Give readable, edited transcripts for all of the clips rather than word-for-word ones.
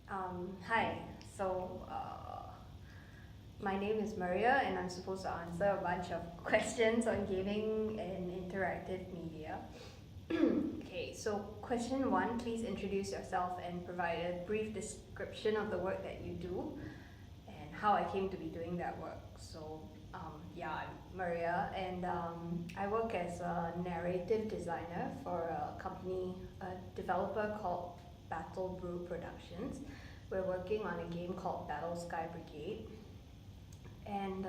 Hi. My name is Maria, and I'm supposed to answer a bunch of questions on gaming and interactive media. Okay, so question one, please introduce yourself and provide a brief description of the work that you do and how I came to be doing that work. I'm Maria, and I work as a narrative designer for a developer called BattleBrew Productions. We're working on a game called Sky Brigade, and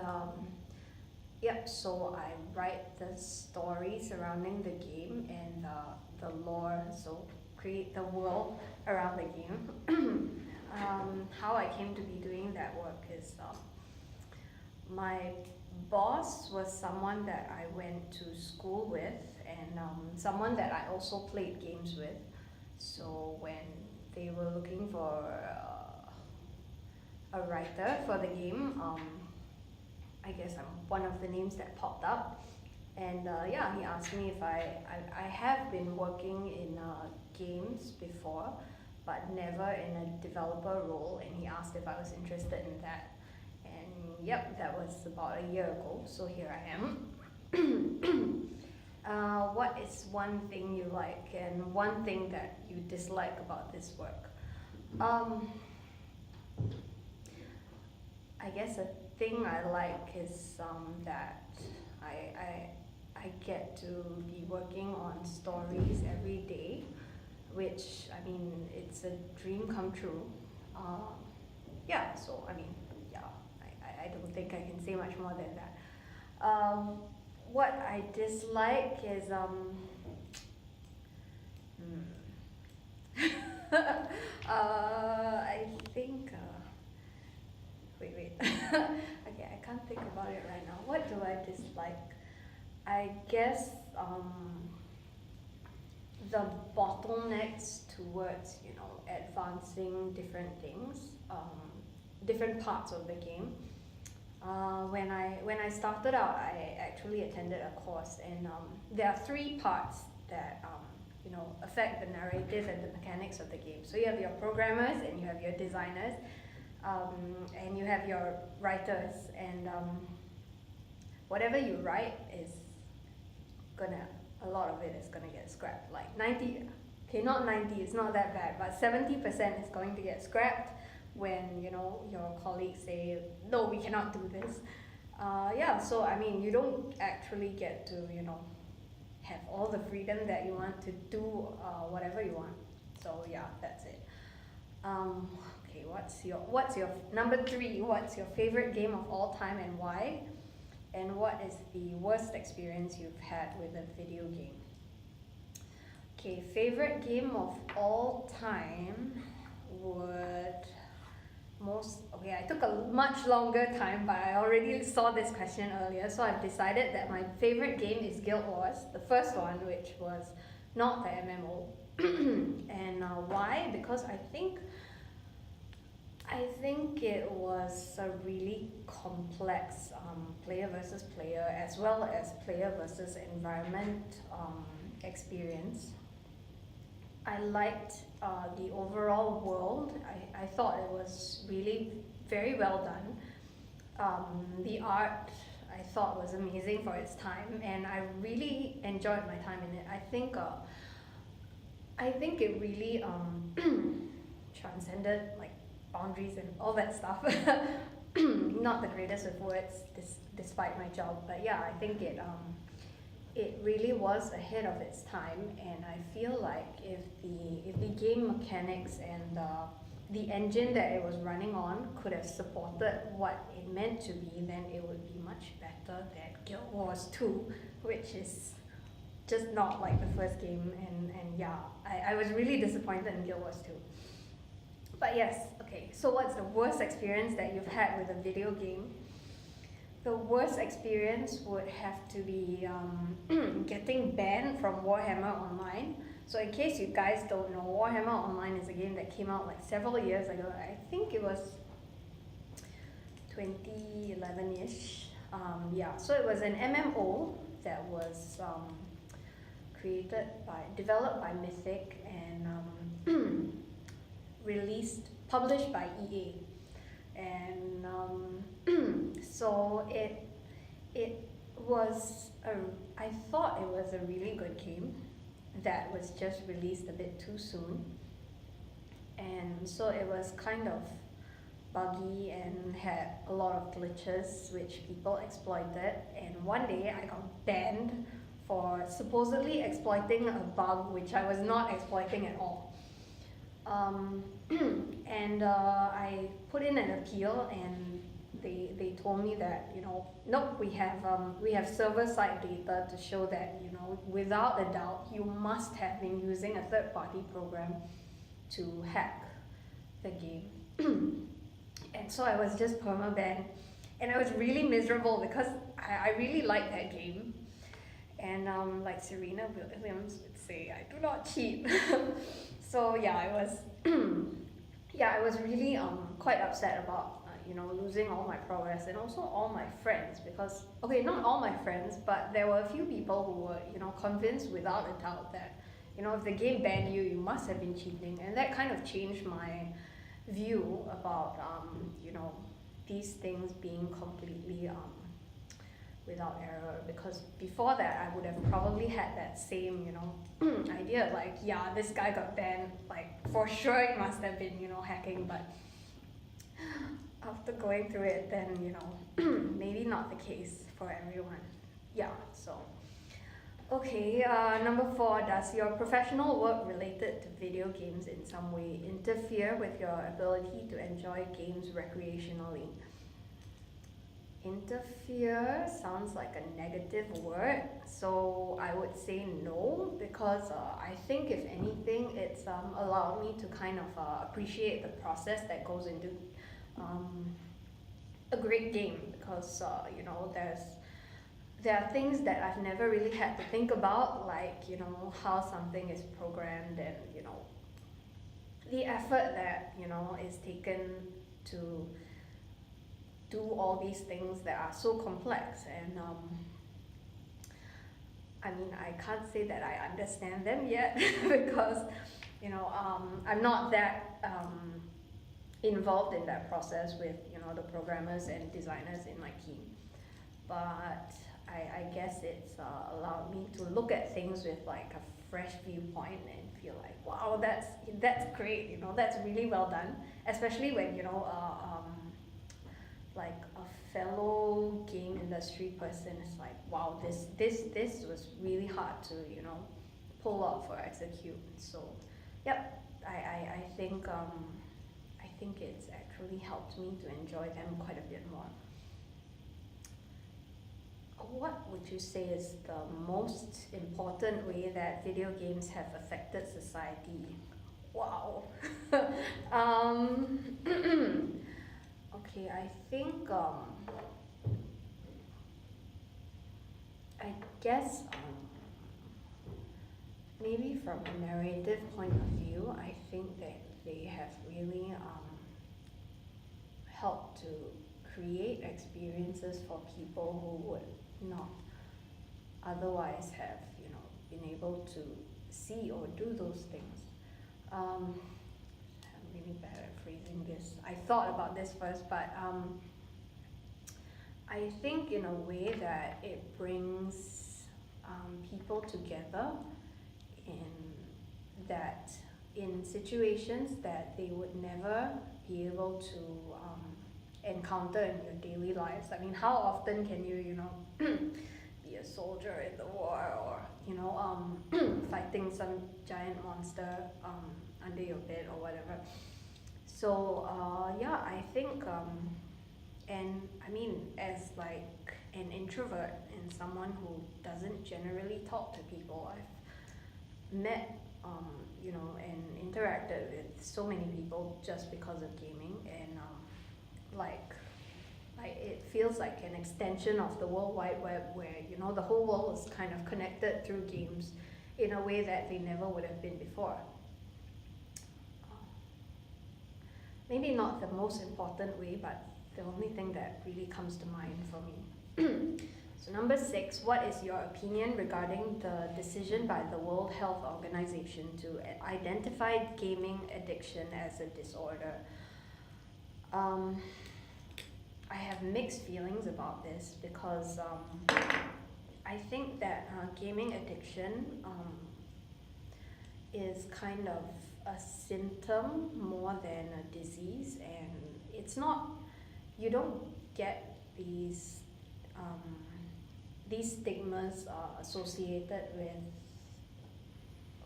so I write the story surrounding the game and the lore, so create the world around the game. How I came to be doing that work is my boss was someone that I went to school with, and someone that I also played games with. So when they were looking for a writer for the game, I guess I'm one of the names that popped up. And he asked me if I have been working in games before, but never in a developer role, and he asked if I was interested in that. And yep, that was about a year ago, so here I am. What is one thing you like and one thing that you dislike about this work? I guess a thing I like is that I get to be working on stories every day, which, I mean, it's a dream come true. I don't think I can say much more than that. What I dislike is I think wait okay, I can't think about it right now. What do I dislike? I guess the bottlenecks towards, advancing different things, different parts of the game. When I started out, I actually attended a course, and there are three parts that affect the narrative and the mechanics of the game. So you have your programmers, and you have your designers, and you have your writers, and whatever you write is a lot of it is gonna get scrapped. Like 90, okay, not 90, it's not that bad, but 70% is going to get scrapped when your colleagues say, no, we cannot do this. So I mean, you don't actually get to have all the freedom that you want to do whatever you want. So yeah, that's it. Okay, what's your number three? What's your favorite game of all time and why? And what is the worst experience you've had with a video game? Okay, favorite game of all time would I took a much longer time, but I already saw this question earlier, so I've decided that my favorite game is Guild Wars, the first one, which was not the MMO. And why? Because I think it was a really complex player versus player, as well as player versus environment experience. I liked the overall world. I thought it was really very well done. The art I thought was amazing for its time, and I really enjoyed my time in it. I think it really transcended like boundaries and all that stuff. Not the greatest with words, despite my job, but yeah, I think it really was ahead of its time, and I feel like if the game mechanics and the engine that it was running on could have supported what it meant to be, then it would be much better than Guild Wars 2, which is just not like the first game, and yeah, I was really disappointed in Guild Wars 2. But yes, okay, so what's the worst experience that you've had with a video game? The worst experience would have to be getting banned from Warhammer Online. So in case you guys don't know, Warhammer Online is a game that came out like several years ago. I think it was 2011-ish. So it was an MMO that was developed by Mythic, and released published by EA, and so it was I thought it was a really good game that was just released a bit too soon, and so it was kind of buggy and had a lot of glitches which people exploited, and one day I got banned for supposedly exploiting a bug which I was not exploiting at all. And I put in an appeal, and they told me that, you know, nope, we have server-side data to show that, you know, without a doubt you must have been using a third-party program to hack the game. And so I was just perma-banned, and I was really miserable because I really liked that game, and like Serena Williams would say, I do not cheat. So yeah, I was really quite upset about you know, losing all my progress and also all my friends, because okay, not all my friends, but there were a few people who were, you know, convinced without a doubt that, you know, if the game banned you, you must have been cheating, and that kind of changed my view about you know, these things being completely without error, because before that I would have probably had that same, you know, idea like, yeah, this guy got banned, like for sure it must have been, you know, hacking. But after going through it, then, you know, maybe not the case for everyone. Yeah, so okay, number 4, does your professional work related to video games in some way interfere with your ability to enjoy games recreationally? Interfere sounds like a negative word, so I would say no, because I think if anything, it's allowed me to kind of appreciate the process that goes into a great game, because you know, there are things that I've never really had to think about, like, you know, how something is programmed, and, you know, the effort that, you know, is taken to do all these things that are so complex. And I mean, I can't say that I understand them yet because, you know, I'm not that involved in that process with, you know, the programmers and designers in my team. But I guess it's allowed me to look at things with like a fresh viewpoint and feel like, wow, that's great, you know, that's really well done, especially when, you know, like a fellow game industry person is like, wow, this was really hard to, you know, pull off or execute. So yep, I think it's actually helped me to enjoy them quite a bit more. What would you say is the most important way that video games have affected society? Wow. Okay, I think I guess maybe from a narrative point of view, I think that they have really helped to create experiences for people who would not otherwise have, you know, been able to see or do those things. I'm really bad at phrasing this. I thought about this first, but I think in a way that it brings people together in situations that they would never be able to encounter in your daily lives. I mean, how often can you, you know, be a soldier in the war, or, you know, fighting some giant monster under your bed or whatever. So yeah, I think and I mean, as like an introvert and someone who doesn't generally talk to people, I've met you know, and interacted with so many people just because of gaming, and like it feels like an extension of the World Wide Web, where, you know, the whole world is kind of connected through games in a way that they never would have been before. Maybe not the most important way, but the only thing that really comes to mind for me. So number 6, what is your opinion regarding the decision by the World Health Organization to identify gaming addiction as a disorder? I have mixed feelings about this because I think that gaming addiction is kind of a symptom more than a disease, and it's not, you don't get these stigmas associated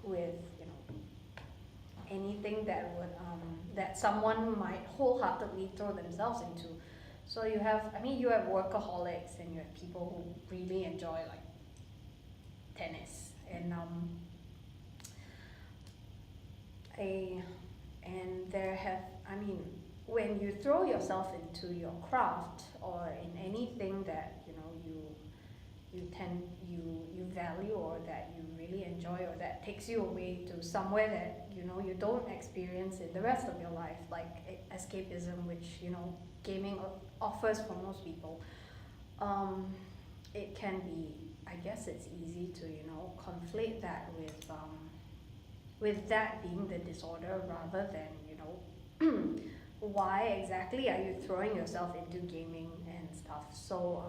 with anything that would that someone might wholeheartedly throw themselves into. So you have workaholics, and you have people who really enjoy like tennis, and when you throw yourself into your craft or in anything that you value, or that you really enjoy, or that takes you away to somewhere that you don't experience in the rest of your life, like escapism, which gaming offers for most people. It can be, I guess it's easy to conflate that with that being the disorder, rather than why exactly are you throwing yourself into gaming and stuff. So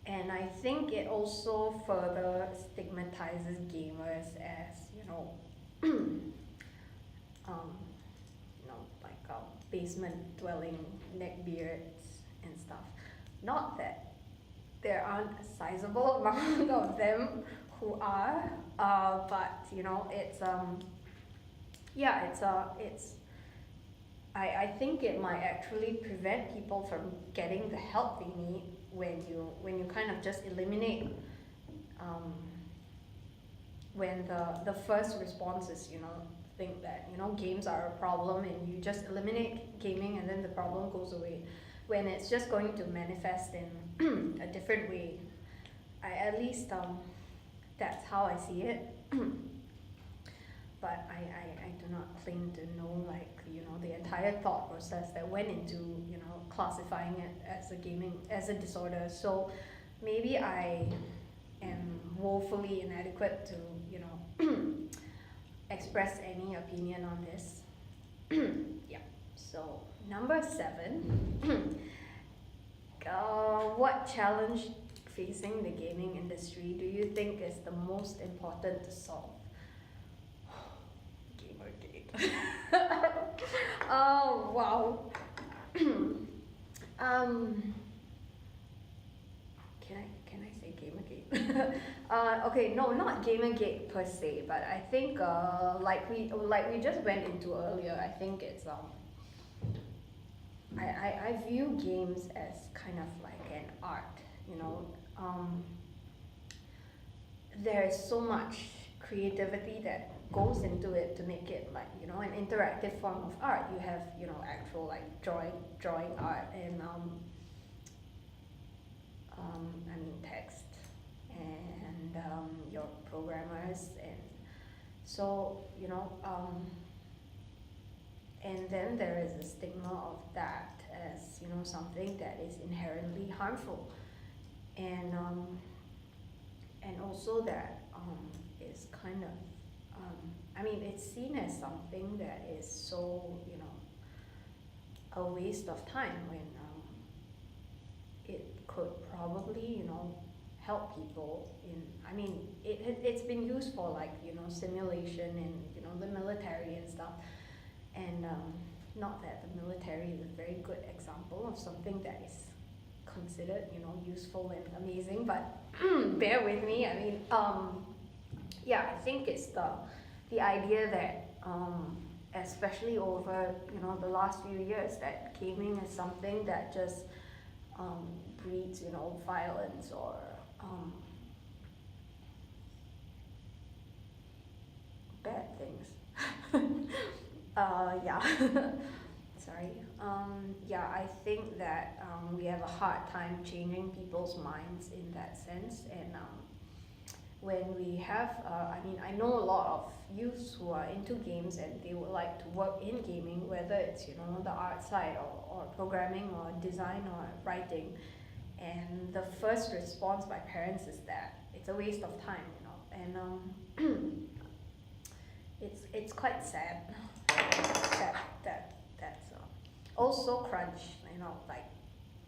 and I think it also further stigmatizes gamers as basement dwelling neckbeards and stuff. Not that there aren't a sizable amount of them who are, but I think it might actually prevent people from getting the help they need when you kind of just eliminate when the first response is think that games are a problem, and you just eliminate gaming and then the problem goes away, when it's just going to manifest in a different way. At least that's how I see it. But I do not claim to know the entire thought process that went into classifying it as a disorder. So maybe I am woefully inadequate to express any opinion on this. Yeah. So number 7, what challenge facing the gaming industry do you think is the most important to solve? Gamergate. Oh wow. Can I say Gamergate? Okay, no, not Gamergate per se, but I think like we just went into earlier, I think it's I view games as kind of like an art, there is so much creativity that goes into it to make it like an interactive form of art. You have actual like drawing art, and text, and your programmers, and so and then there is a stigma of that as something that is inherently harmful, and also that is kind of it's seen as something that is so a waste of time, when it could probably help people in it's been used for like simulation in the military and stuff, and not that the military is a very good example of something that is considered useful and amazing, but bear with me. I think it's the idea that especially over the last few years, that gaming is something that just breeds violence, or bad things. Yeah. Sorry. I think that we have a hard time changing people's minds in that sense, and when we have I know a lot of youths who are into games, and they would like to work in gaming, whether it's the art side, or programming, or design, or writing, And the first response by parents is that it's a waste of time, and it's quite sad that's also crunch, like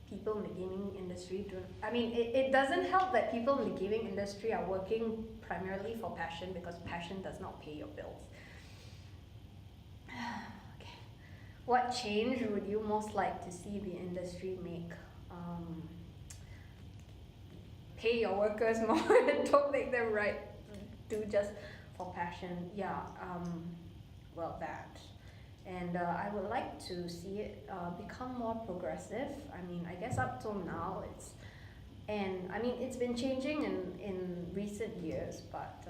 people in the gaming industry do. I mean, it doesn't help that people in the gaming industry are working primarily for passion, because passion does not pay your bills. Okay. What change would you most like to see the industry make? Pay your workers more and don't make them do just for passion. Yeah, well, that. And I would like to see it become more progressive. I mean, I guess up till now it's been changing in recent years, but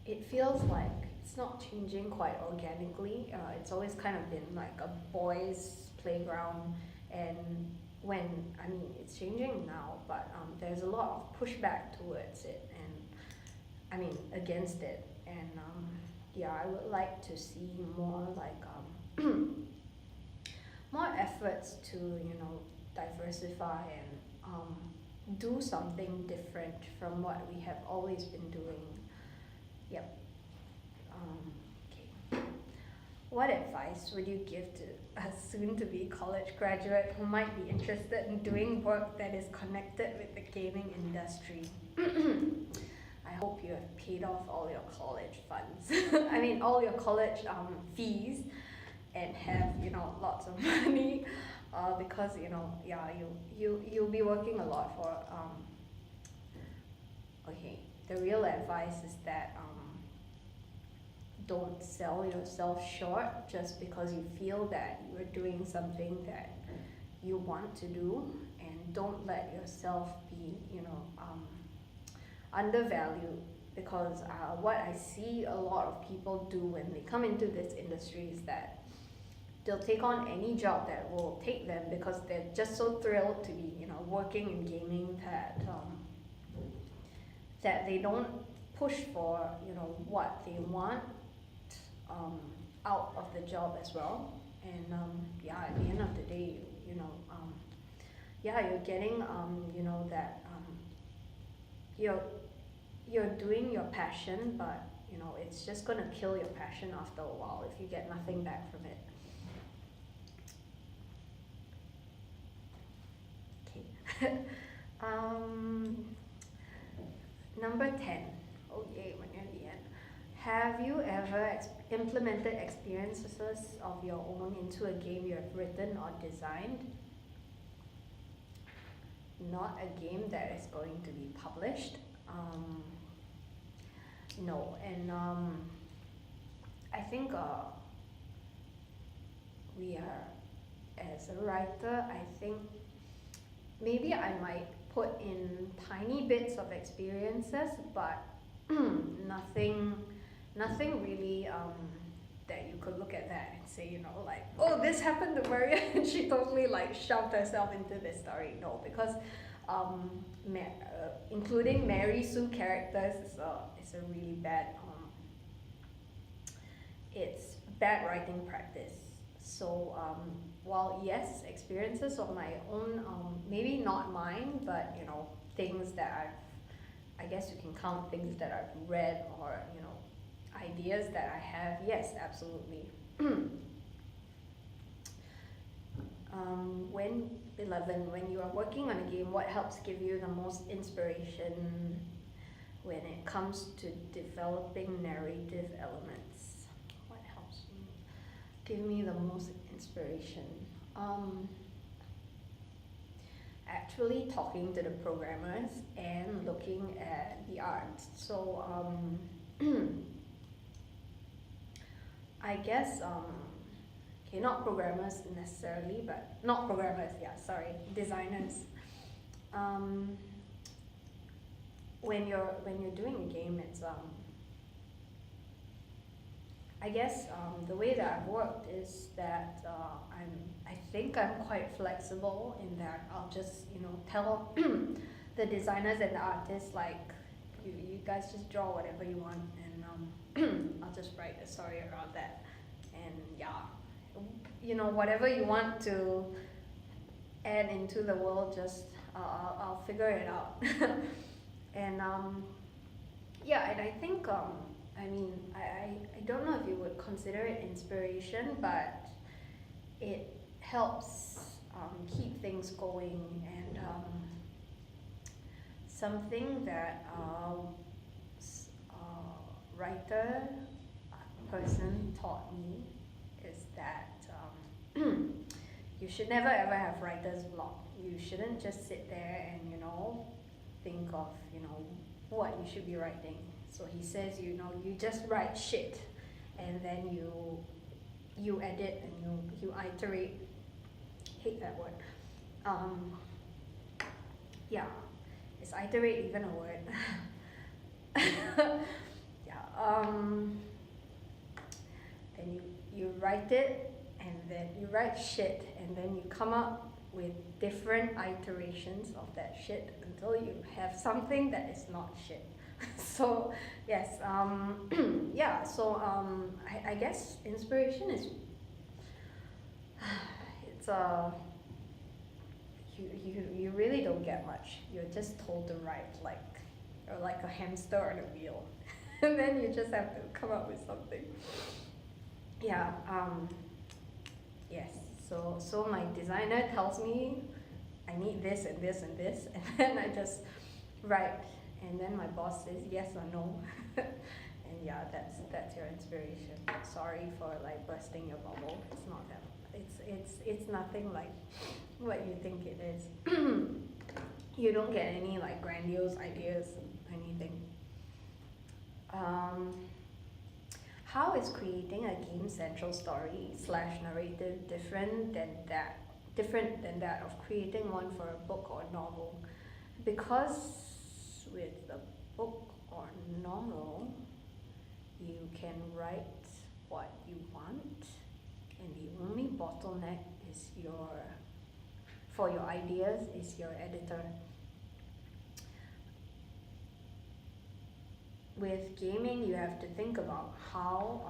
it feels like it's not changing quite organically. It's always kind of been like a boys' playground, and it's changing now, but there's a lot of pushback towards it, and against it, and I would like to see more like more efforts to diversify and do something different from what we have always been doing. Yep. Okay. What advice would you give to a soon-to-be college graduate who might be interested in doing work that is connected with the gaming industry? I hope you have paid off all your college funds. All your college fees, and have lots of money, because you'll be working a lot for. Okay, the real advice is that don't sell yourself short just because you feel that you're doing something that you want to do, and don't let yourself be undervalued, because what I see a lot of people do when they come into this industry is that they'll take on any job that will take them, because they're just so thrilled to be working in gaming that they don't push for what they want out of the job as well. And at the end of the day, you're getting that you're doing your passion, but it's just gonna kill your passion after a while if you get nothing back from it. Okay. Number 10. Oh yay, we're near the end. Have you ever implemented experiences of your own into a game you have written or designed? Not a game that is going to be published. No, and I think we are, as a writer, I think maybe I might put in tiny bits of experiences, but nothing really that you could look at that and say, like, oh, this happened to Maria and she totally like shoved herself into this story. No, because including Mary Sue characters is a really bad it's bad writing practice. So while yes, experiences of my own, maybe not mine, but things that I guess you can count things that I've read, or ideas that I have, yes, absolutely. When you are working on a game, what helps give you the most inspiration when it comes to developing narrative elements? What helps me give me the most inspiration? Actually talking to the programmers and looking at the art. So I guess okay, not programmers necessarily, but not programmers, designers. When you're doing a game, it's I guess the way that I've worked is that I think I'm quite flexible in that I'll just tell the designers and the artists, like, you guys just draw whatever you want, and I'll just write a story around that. And whatever you want to and into the world, just I'll figure it out. And yeah, and I think I mean I don't know if you would consider it inspiration, but it helps keep things going. And something that writer person taught me is that you should never ever have writer's block. You shouldn't just sit there and think of what you should be writing. So he says you just write shit, and then you edit and you iterate. Hate that word. Yeah, is iterate even a word? Yeah. Then you write it, and then you write shit, and then you come up with different iterations of that shit until you have something that is not shit. So yes, yeah. So I guess inspiration is it's you really don't get much. You're just told to write like a hamster on a wheel, and then you just have to come up with something. Yeah. Yes. So my designer tells me I need this and this and this, and then I just write, and then my boss says yes or no. And yeah, that's your inspiration. Sorry for like bursting your bubble. It's not that. It's nothing like what you think it is. You don't get any like grandiose ideas, anything. How is creating a game central story / narrative different than that of creating one for a book or novel? Because with a book or novel, you can write what you want, and the only bottleneck is for your ideas is your editor. With gaming, you have to think about how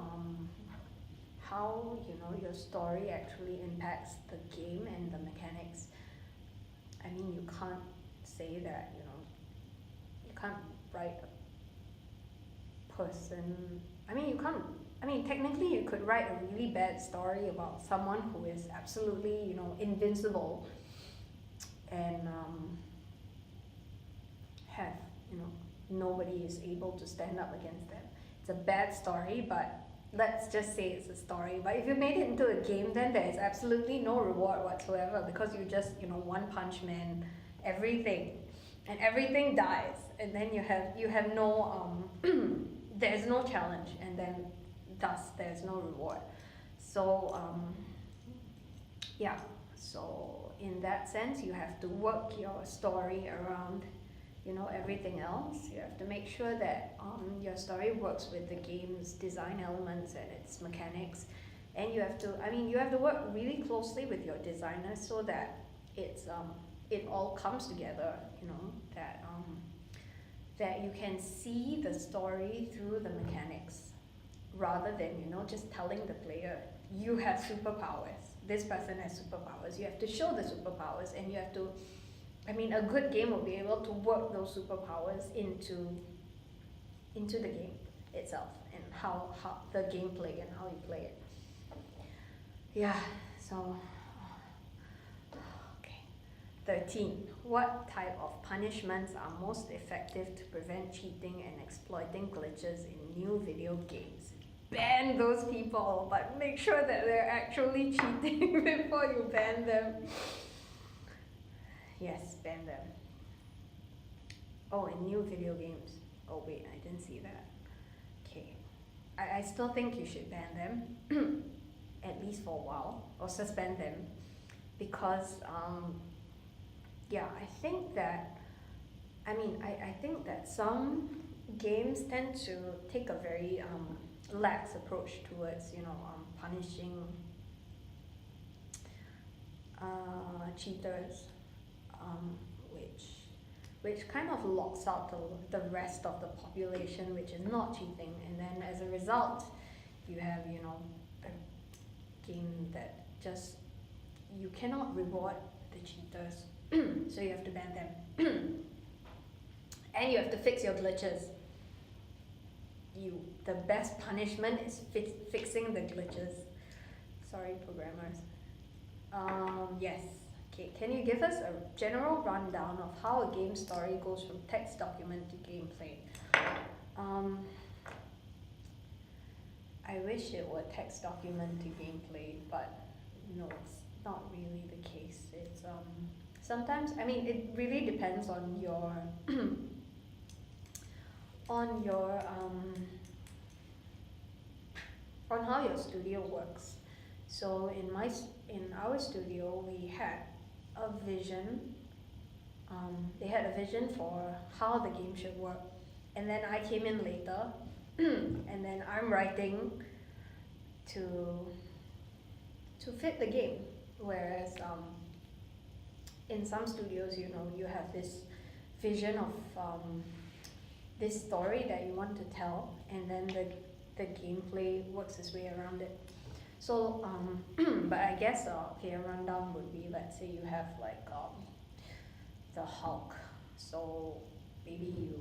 your story actually impacts the game and the mechanics. I mean, you can't say that you can't write a person. I mean, technically, you could write a really bad story about someone who is absolutely invincible, and have nobody is able to stand up against them. It's a bad story, but let's just say it's a story. But if you made it into a game, then there is absolutely no reward whatsoever, because you just one punch man everything, and everything dies, and then you have no there's no challenge, and then thus there's no reward. So yeah, so in that sense, you have to work your story around everything else. You have to make sure that your story works with the game's design elements and its mechanics, and you have to work really closely with your designer so that it all comes together. That you can see the story through the mechanics, rather than just telling the player you have superpowers. This person has superpowers. You have to show the superpowers, and you have to. A good game will be able to work those superpowers into the game itself, and how the gameplay and how you play it. Yeah, so okay. 13. What type of punishments are most effective to prevent cheating and exploiting glitches in new video games? Ban those people, but make sure that they're actually cheating before you ban them. Yes, ban them. Oh, in new video games. Oh wait, I didn't see that. Okay. I still think you should ban them, at least for a while, or suspend them, because yeah, I think that some games tend to take a very lax approach towards punishing cheaters, which kind of locks out the rest of the population, which is not cheating, and then as a result, you have a game that just you cannot reward the cheaters. So you have to ban them. And you have to fix your glitches. The best punishment is fixing the glitches. Sorry, programmers. Yes. Okay, can you give us a general rundown of how a game story goes from text document to gameplay? I wish it were text document to gameplay, but no, it's not really the case. It's sometimes, I mean, it really depends on your on your on how your studio works. So in our studio, we had a vision. They had a vision for how the game should work, and then I came in later, and then I'm writing to fit the game. Whereas in some studios, you know, you have this vision of this story that you want to tell, and then the gameplay works its way around it. So, but I guess okay, a rundown would be, let's say you have like the Hulk. So maybe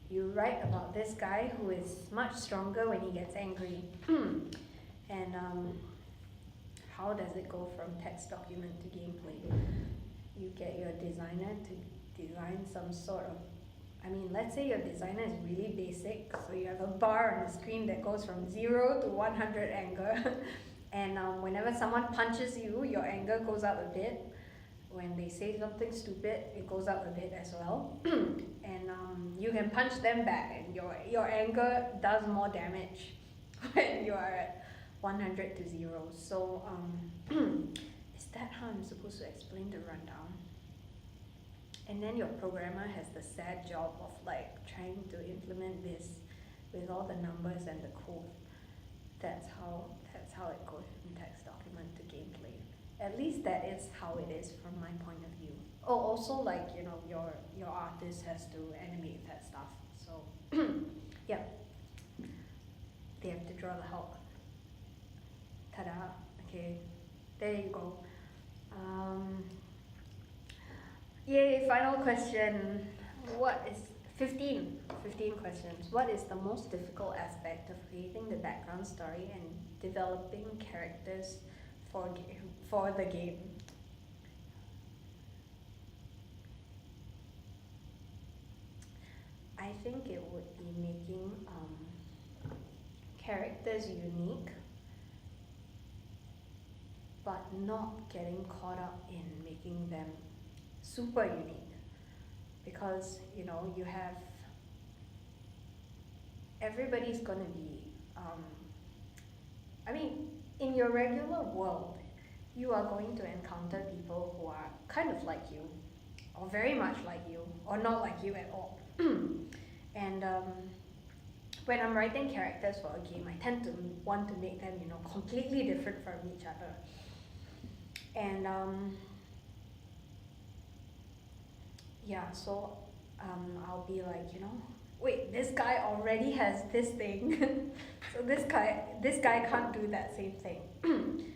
you write about this guy who is much stronger when he gets angry, and how does it go from text document to gameplay? You get your designer to design some sort of, I mean, let's say your designer is really basic, so you have a bar on the screen that goes from 0 to 100 anger, and whenever someone punches you, your anger goes up a bit. When they say something stupid, it goes up a bit as well, and you can punch them back, and your anger does more damage when you are at 100 to 0. So is that how I'm supposed to explain the rundown? And then your programmer has the sad job of like trying to implement this with all the numbers and the code. That's how it goes from text document to gameplay. At least that is how it is from my point of view. Oh, also, like, you know, your artist has to animate that stuff. So yeah, they have to draw the Hulk. Ta-da! Okay, there you go. Yay! Final question. What is 15 questions? What is the most difficult aspect of creating the background story and developing characters for the game? I think it would be making characters unique, but not getting caught up in making them super unique, because you know, you have, everybody's gonna be I mean, in your regular world, you are going to encounter people who are kind of like you, or very much like you, or not like you at all. And when I'm writing characters for a game, I tend to want to make them, you know, completely different from each other. And yeah, so I'll be like, you know, wait, this guy already has this thing, so this guy can't do that same thing.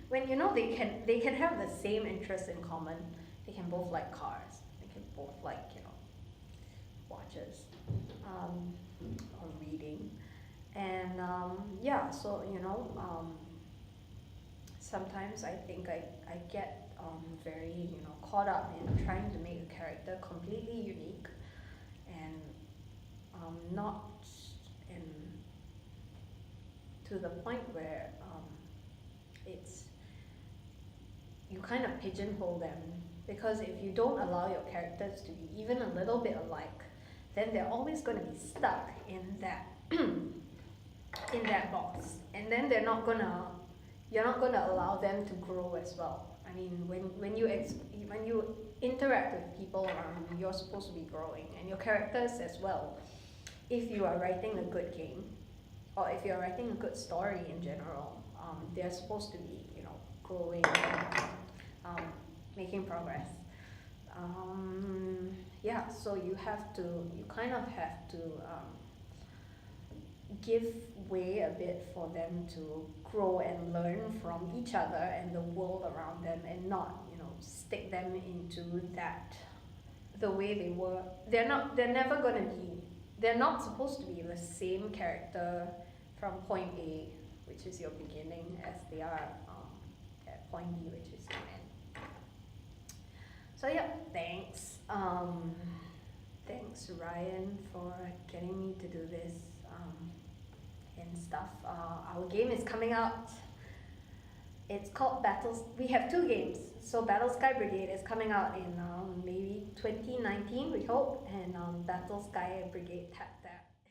When, you know, they can have the same interests in common. They can both like cars. They can both like, you know, watches, or reading, and yeah. So, you know, sometimes I think I get very, you know, caught up in trying to make a character completely unique, and not in to the point where it's, you kind of pigeonhole them, because if you don't allow your characters to be even a little bit alike, then they're always going to be stuck in that in that box, and then you're not gonna allow them to grow as well. I mean, when you interact with people around you, you're supposed to be growing, and your characters as well. If you are writing a good game, or if you're writing a good story in general, they're supposed to be, you know, growing, making progress. Yeah, so you kind of have to give way a bit for them to grow and learn from each other and the world around them, and not, you know, stick them into that the way they were. They're never going to be, they're not supposed to be the same character from point A, which is your beginning, as they are at point B, which is your end. So yeah, thanks. Thanks Ryan for getting me to do this and stuff. Our game is coming out. It's called Battles. We have two games. So Battle Sky Brigade is coming out in maybe 2019, we hope, and Battle Sky Brigade Tactics